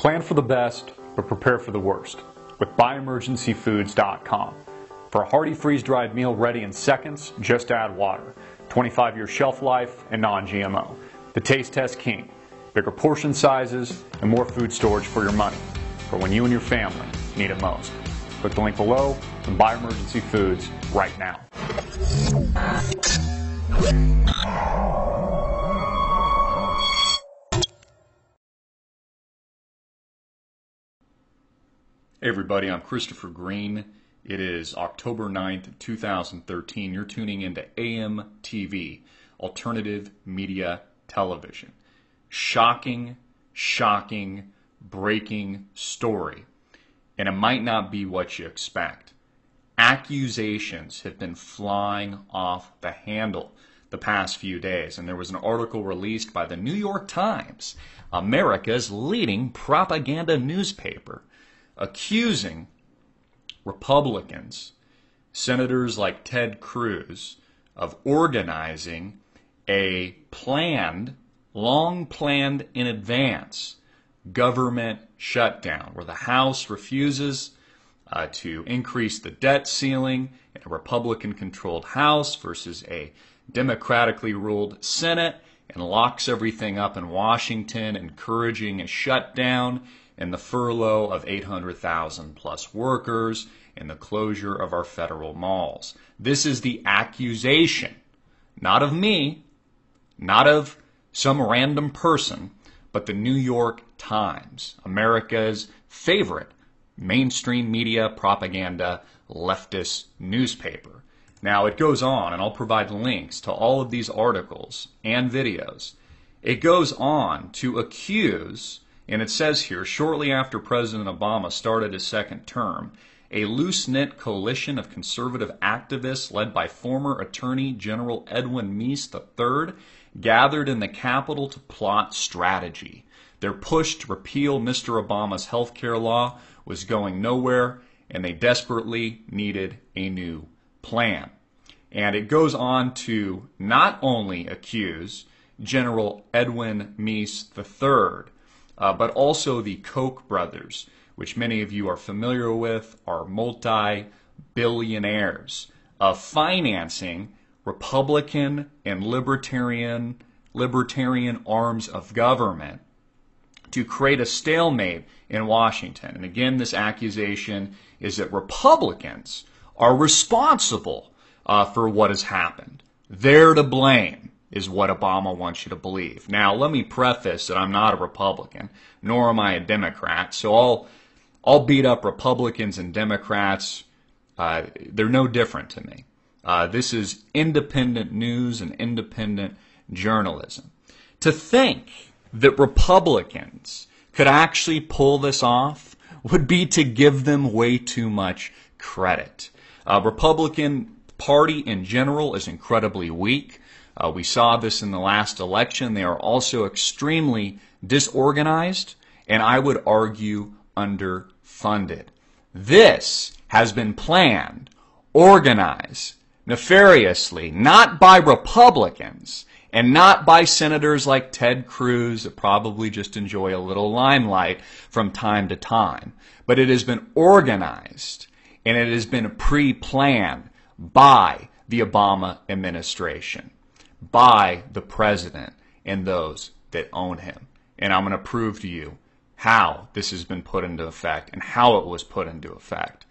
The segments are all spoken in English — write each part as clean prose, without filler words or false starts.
Plan for the best, but prepare for the worst with BuyEmergencyFoods.com. For a hearty freeze-dried meal ready in seconds, just add water. 25-year shelf life and non-GMO. The taste test king. Bigger portion sizes and more food storage for your money. For when you and your family need it most. Click the link below and buy Emergency Foods right now. Hey everybody, I'm Christopher Green. It is October 9th, 2013. You're tuning into AM TV, Alternative Media Television. Shocking, breaking story. And it might not be what you expect. Accusations have been flying off the handle the past few days. And there was an article released by the New York Times, America's leading propaganda newspaper, accusing Republicans, senators like Ted Cruz, of organizing a long planned in advance, government shutdown, where the House refuses to increase the debt ceiling in a Republican-controlled House versus a democratically ruled Senate, and locks everything up in Washington, encouraging a shutdown and the furlough of 800,000 plus workers and the closure of our federal malls. This is the accusation, not of me, not of some random person, but the New York Times, America's favorite mainstream media propaganda leftist newspaper. Now it goes on, and I'll provide links to all of these articles and videos. It goes on to accuse, and it says here, shortly after President Obama started his second term, a loose-knit coalition of conservative activists led by former Attorney General Edwin Meese III gathered in the Capitol to plot strategy. Their push to repeal Mr. Obama's health care law was going nowhere, and they desperately needed a new plan. And it goes on to not only accuse General Edwin Meese III, but also the Koch brothers, which many of you are familiar with, are multi-billionaires, of financing Republican and libertarian arms of government to create a stalemate in Washington. And again, this accusation is that Republicans are responsible for what has happened. They're to blame, is what Obama wants you to believe. Now, let me preface that I'm not a Republican, nor am I a Democrat, so I'll beat up Republicans and Democrats. They're no different to me. This is independent news and independent journalism. To think that Republicans could actually pull this off would be to give them way too much credit. Republican Party in general is incredibly weak. We saw this in the last election. They are also extremely disorganized, and I would argue underfunded. This has been planned, organized, nefariously, not by Republicans and not by senators like Ted Cruz that probably just enjoy a little limelight from time to time, but it has been organized and it has been pre-planned by the Obama administration, by the president and those that own him. And I'm going to prove to you how this has been put into effect and how it was put into effect.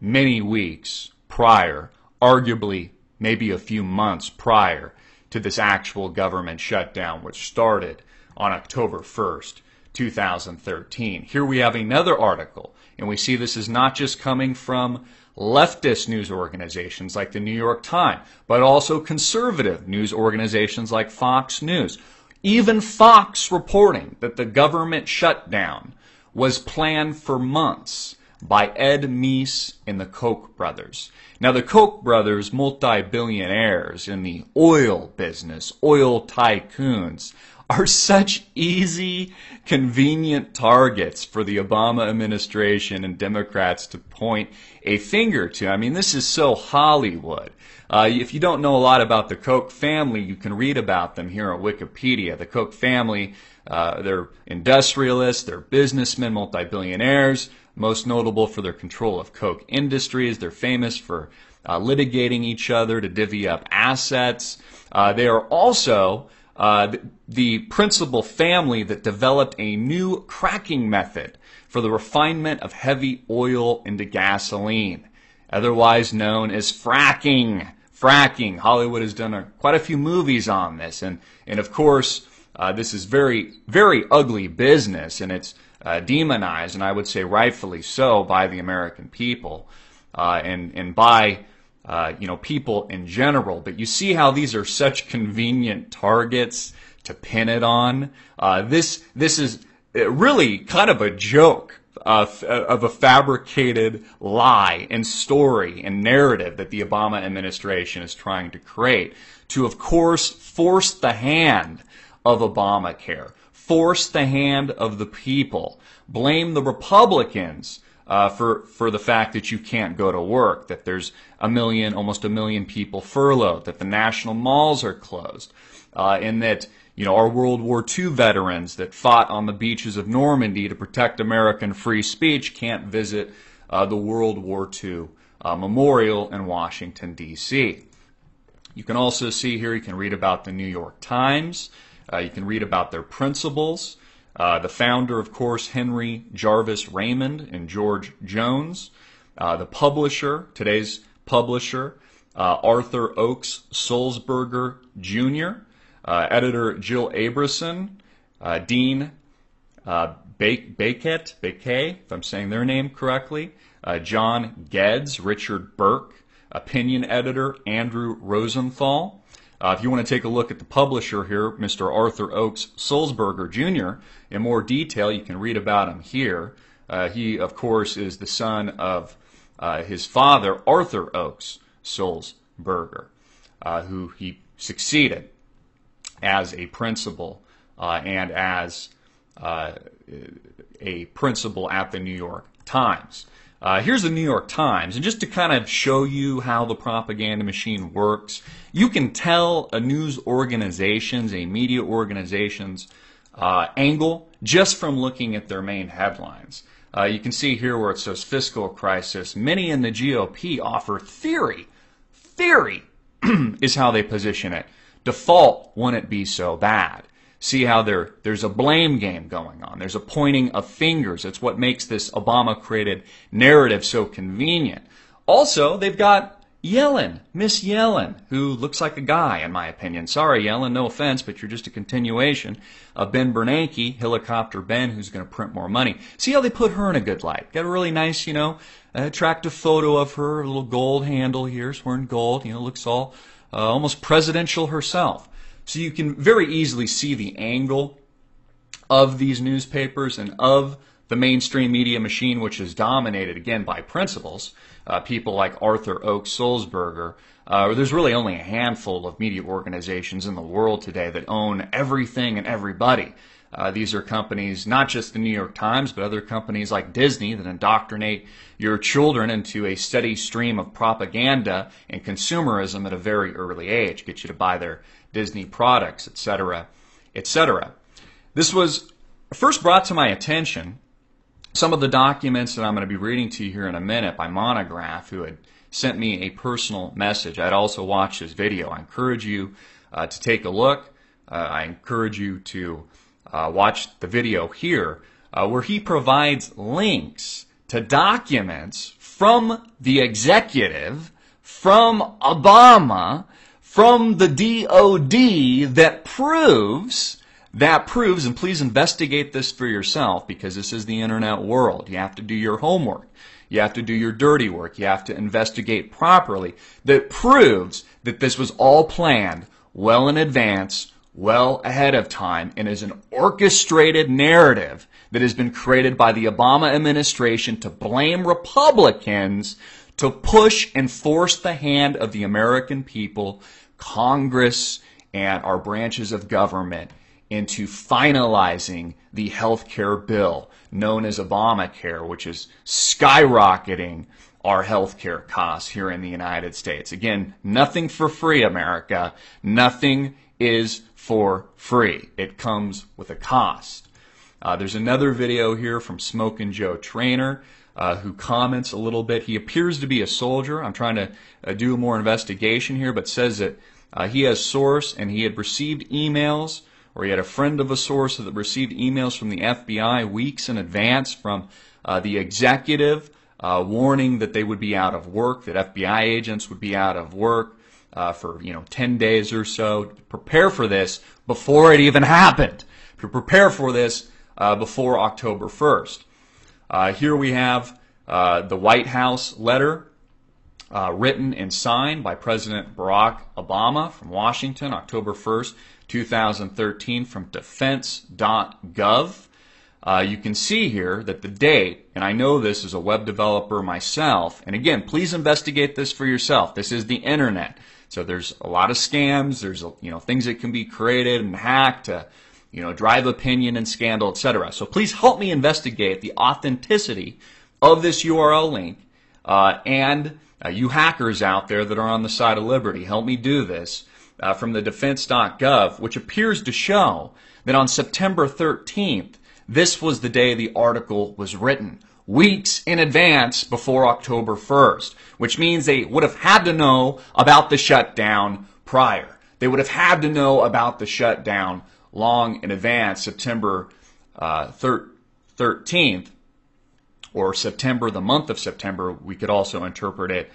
Many weeks prior, arguably maybe a few months prior to this actual government shutdown, which started on October 1st, 2013. Here we have another article, and we see this is not just coming from leftist news organizations like the New York Times, but also conservative news organizations like Fox News. Even Fox reporting that the government shutdown was planned for months by Ed Meese and the Koch brothers. Now, the Koch brothers, multi-billionaires in the oil business, oil tycoons, are such easy, convenient targets for the Obama administration and Democrats to point a finger to. I mean, this is so Hollywood. If you don't know a lot about the Koch family, you can read about them here on Wikipedia. The Koch family They're industrialists, they're businessmen, multi-billionaires, most notable for their control of Koch Industries. They're famous for litigating each other to divvy up assets. They are also the principal family that developed a new cracking method for the refinement of heavy oil into gasoline, otherwise known as fracking. Fracking. Hollywood has done quite a few movies on this, and of course, this is very, very ugly business, and it's demonized, and I would say rightfully so, by the American people, and by people in general. But you see how these are such convenient targets to pin it on. This is really kind of a joke of a fabricated lie and story and narrative that the Obama administration is trying to create to, of course, force the hand of Obamacare, force the hand of the people, blame the Republicans for the fact that you can't go to work, that there's almost a million people furloughed, that the national malls are closed, and that our World War II veterans that fought on the beaches of Normandy to protect American free speech can't visit the World War II Memorial in Washington, D.C. You can also see here, you can read about the New York Times. You can read about their principals. The founder, of course, Henry Jarvis Raymond and George Jones. The publisher, today's publisher, Arthur Oakes Sulzberger Jr., editor Jill Aberson, Dean Baquet, if I'm saying their name correctly, John Geddes, Richard Burke, opinion editor Andrew Rosenthal. If you want to take a look at the publisher here, Mr. Arthur Oakes Sulzberger Jr., in more detail, you can read about him here. He, of course, is the son of his father, Arthur Oakes Sulzberger, who he succeeded as a principal and as a principal at the New York Times. Here's the New York Times, and just to kind of show you how the propaganda machine works, you can tell a news organization's, a media organization's angle just from looking at their main headlines. You can see here where it says fiscal crisis. Many in the GOP offer theory. Theory is how they position it. Default, wouldn't it be so bad? See how there's a blame game going on. There's a pointing of fingers. It's what makes this Obama-created narrative so convenient. Also, they've got Yellen, Miss Yellen, who looks like a guy, in my opinion. Sorry, Yellen, no offense, but you're just a continuation of Ben Bernanke, Helicopter Ben, who's going to print more money. See how they put her in a good light. Got a really nice, attractive photo of her, a little gold handle here, wearing gold, looks all almost presidential herself. So you can very easily see the angle of these newspapers and of the mainstream media machine, which is dominated, again, by principals, people like Arthur Oakes Sulzberger. There's really only a handful of media organizations in the world today that own everything and everybody. These are companies, not just the New York Times, but other companies like Disney that indoctrinate your children into a steady stream of propaganda and consumerism at a very early age, get you to buy their Disney products, etc., etc. This was first brought to my attention, some of the documents that I'm going to be reading to you here in a minute by Monograph, who had sent me a personal message. I'd also watched his video. I encourage you to take a look. I encourage you to watch the video here, where he provides links to documents from the executive, from Obama, from the DOD that proves, and please investigate this for yourself because this is the internet world. You have to do your homework. You have to do your dirty work. You have to investigate properly. That proves that this was all planned well in advance, well ahead of time, and is an orchestrated narrative that has been created by the Obama administration to blame Republicans, to push and force the hand of the American people, Congress, and our branches of government into finalizing the health care bill known as Obamacare, which is skyrocketing our health care costs here in the United States. Again, nothing for free, America. Nothing is for free. It comes with a cost. There's another video here from Smokin' Joe Trainer who comments a little bit. He appears to be a soldier. I'm trying to do more investigation here, but says that he has source and he had received emails, or he had a friend of a source that received emails from the FBI weeks in advance from the executive warning that they would be out of work, that FBI agents would be out of work for 10 days or so. To prepare for this before it even happened. To prepare for this before October 1st. Here we have the White House letter written and signed by President Barack Obama from Washington, October 1st, 2013, from defense.gov. You can see here that the date, and I know this as a web developer myself, and again, please investigate this for yourself. This is the internet. So there's a lot of scams, there's things that can be created and hacked to drive opinion and scandal, etc. So please help me investigate the authenticity of this URL link, and you hackers out there that are on the side of liberty, help me do this, from the defense.gov, which appears to show that on September 13th, this was the day the article was written, weeks in advance before October 1st, which means they would have had to know about the shutdown prior. They would have had to know about the shutdown long in advance, September 13th, or September, the month of September. We could also interpret it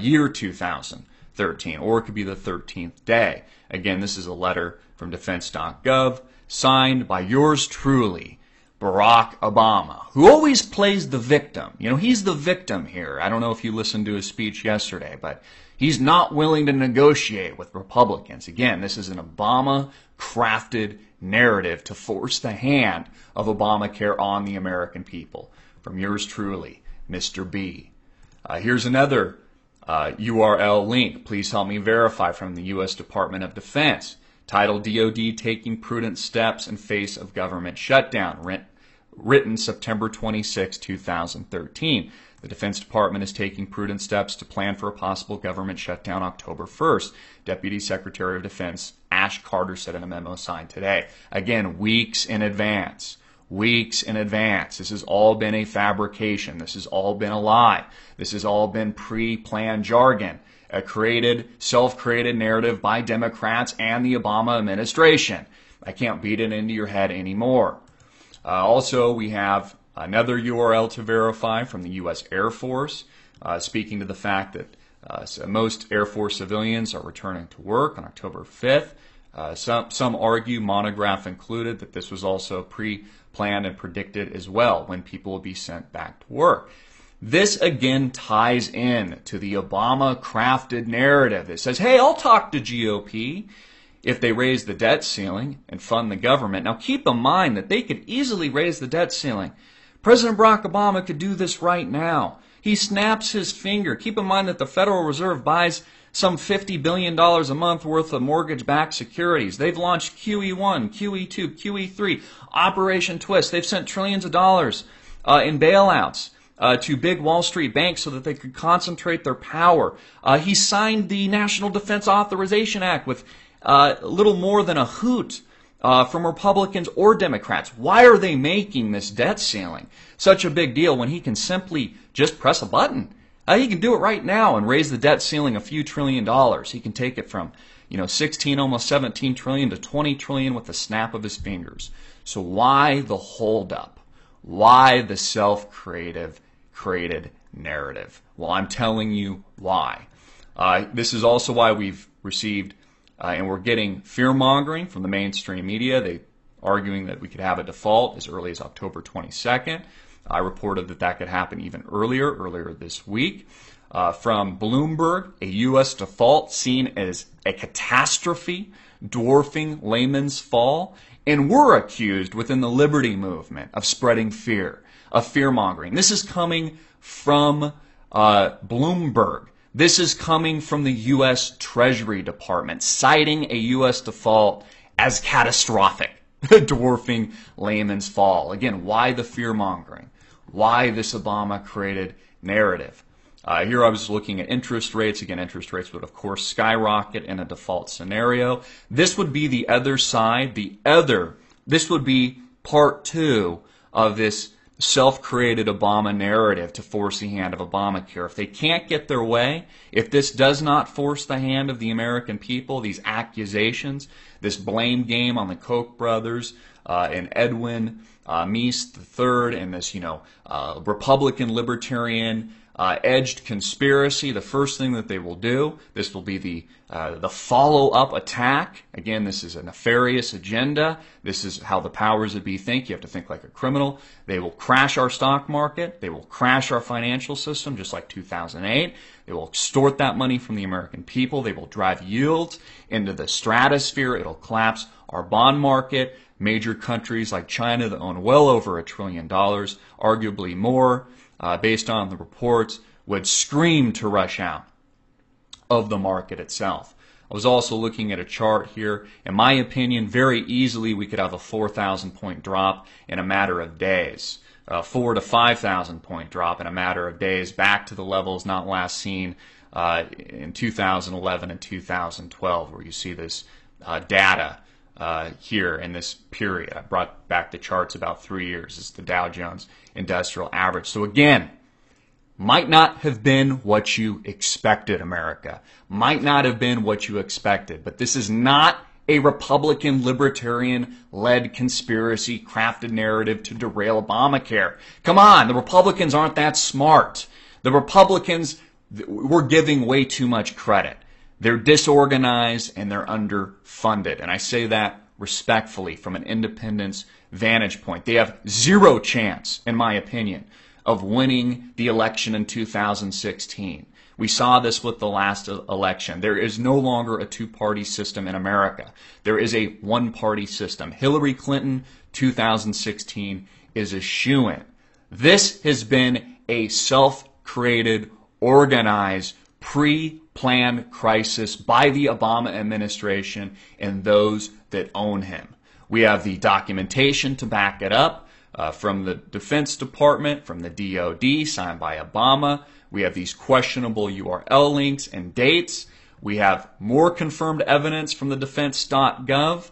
year 2013, or it could be the 13th day. Again, this is a letter from defense.gov, signed by yours truly, Barack Obama, who always plays the victim. He's the victim here. I don't know if you listened to his speech yesterday, but he's not willing to negotiate with Republicans. Again, this is an Obama-crafted narrative to force the hand of Obamacare on the American people. From yours truly, Mr. B. Here's another URL link. Please help me verify, from the U.S. Department of Defense. Titled, DOD Taking Prudent Steps in Face of Government Shutdown. Written September 26, 2013. The Defense Department is taking prudent steps to plan for a possible government shutdown October 1st. Deputy Secretary of Defense Ash Carter said in a memo signed today. Again, weeks in advance. Weeks in advance. This has all been a fabrication. This has all been a lie. This has all been pre-planned jargon. A self-created narrative by Democrats and the Obama administration. I can't beat it into your head anymore. Also, we have another URL to verify from the U.S. Air Force, speaking to the fact that most Air Force civilians are returning to work on October 5th. Some argue, Monograph included, that this was also pre-planned and predicted as well, when people will be sent back to work. This again ties in to the Obama-crafted narrative that says, hey, I'll talk to GOP if they raise the debt ceiling and fund the government. Now keep in mind that they could easily raise the debt ceiling. President Barack Obama could do this right now. He snaps his finger. Keep in mind that the Federal Reserve buys some $50 billion a month worth of mortgage-backed securities. They've launched QE1, QE2, QE3, Operation Twist. They've sent trillions of dollars in bailouts to big Wall Street banks so that they could concentrate their power. He signed the National Defense Authorization Act with little more than a hoot from Republicans or Democrats. Why are they making this debt ceiling such a big deal when he can simply just press a button? He can do it right now and raise the debt ceiling a few $1 trillion. He can take it from 16, almost 17 trillion to 20 trillion with the snap of his fingers. So why the holdup? Why the self-created narrative? Well, I'm telling you why. This is also why we've received and we're getting fear-mongering from the mainstream media. They arguing that we could have a default as early as October 22nd. I reported that could happen even earlier this week. From Bloomberg, a U.S. default seen as a catastrophe, dwarfing Lehman's fall. And we're accused within the liberty movement of spreading fear, of fear-mongering. This is coming from Bloomberg. This is coming from the U.S. Treasury Department, citing a U.S. default as catastrophic, dwarfing Lehman's fall. Again, why the fear-mongering? Why this Obama-created narrative? Here I was looking at interest rates. Again, interest rates would, of course, skyrocket in a default scenario. This would be the other side, this would be part two of this self-created Obama narrative to force the hand of Obamacare. If they can't get their way, if this does not force the hand of the American people, these accusations, this blame game on the Koch brothers and Edwin Meese III and this, Republican libertarian edged conspiracy, the first thing that they will do, this will be the follow-up attack. Again, this is a nefarious agenda. This is how the powers that be think. You have to think like a criminal. They will crash our stock market. They will crash our financial system, just like 2008. They will extort that money from the American people. They will drive yields into the stratosphere. It'll collapse our bond market. Major countries like China that own well over $1 trillion, arguably more, based on the reports, would scream to rush out of the market itself. I was also looking at a chart here. In my opinion, very easily we could have a 4,000 point drop in a matter of days. 4 to 5,000 point drop in a matter of days back to the levels not last seen in 2011 and 2012, where you see this data here in this period. I brought back the charts about 3 years. It's the Dow Jones Industrial Average. So again, might not have been what you expected, America. Might not have been what you expected. But this is not a Republican libertarian-led conspiracy crafted narrative to derail Obamacare. Come on, the Republicans aren't that smart. The Republicans, we're giving way too much credit. They're disorganized and they're underfunded. And I say that respectfully from an independence vantage point. They have zero chance, in my opinion, of winning the election in 2016. We saw this with the last election. There is no longer a two-party system in America. There is a one-party system. Hillary Clinton, 2016, is a shoo-in. This has been a self-created, organized, pre-planned crisis by the Obama administration and those that own him. We have the documentation to back it up from the Defense Department, from the DOD, signed by Obama. We have these questionable URL links and dates. We have more confirmed evidence from the defense.gov.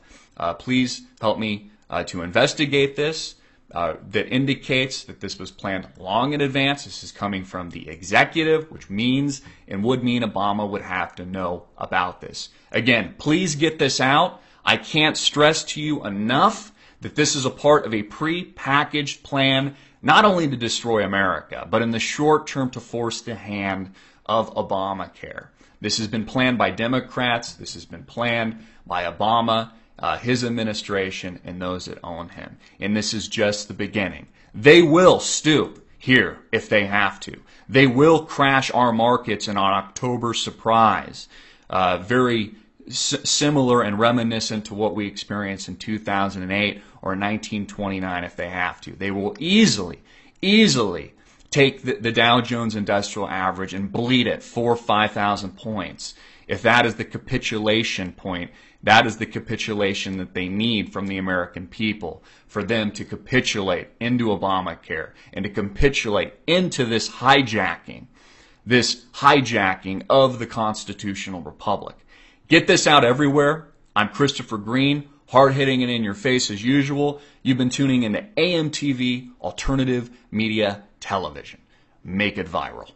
Please help me to investigate this. That indicates that this was planned long in advance. This is coming from the executive, which means and would mean Obama would have to know about this. Again, please get this out. I can't stress to you enough that this is a part of a pre-packaged plan, not only to destroy America, but in the short term to force the hand of Obamacare. This has been planned by Democrats. This has been planned by Obama, his administration, and those that own him. And this is just the beginning. They will stoop here if they have to. They will crash our markets in an October surprise. Very similar and reminiscent to what we experienced in 2008 or 1929 if they have to. They will easily take the Dow Jones Industrial Average and bleed it 4,000 or 5,000 points. If that is the capitulation point, that is the capitulation that they need from the American people for them to capitulate into Obamacare and to capitulate into this hijacking of the constitutional republic. Get this out everywhere. I'm Christopher Green, hard-hitting and in your face as usual. You've been tuning into AMTV Alternative Media Television. Make it viral.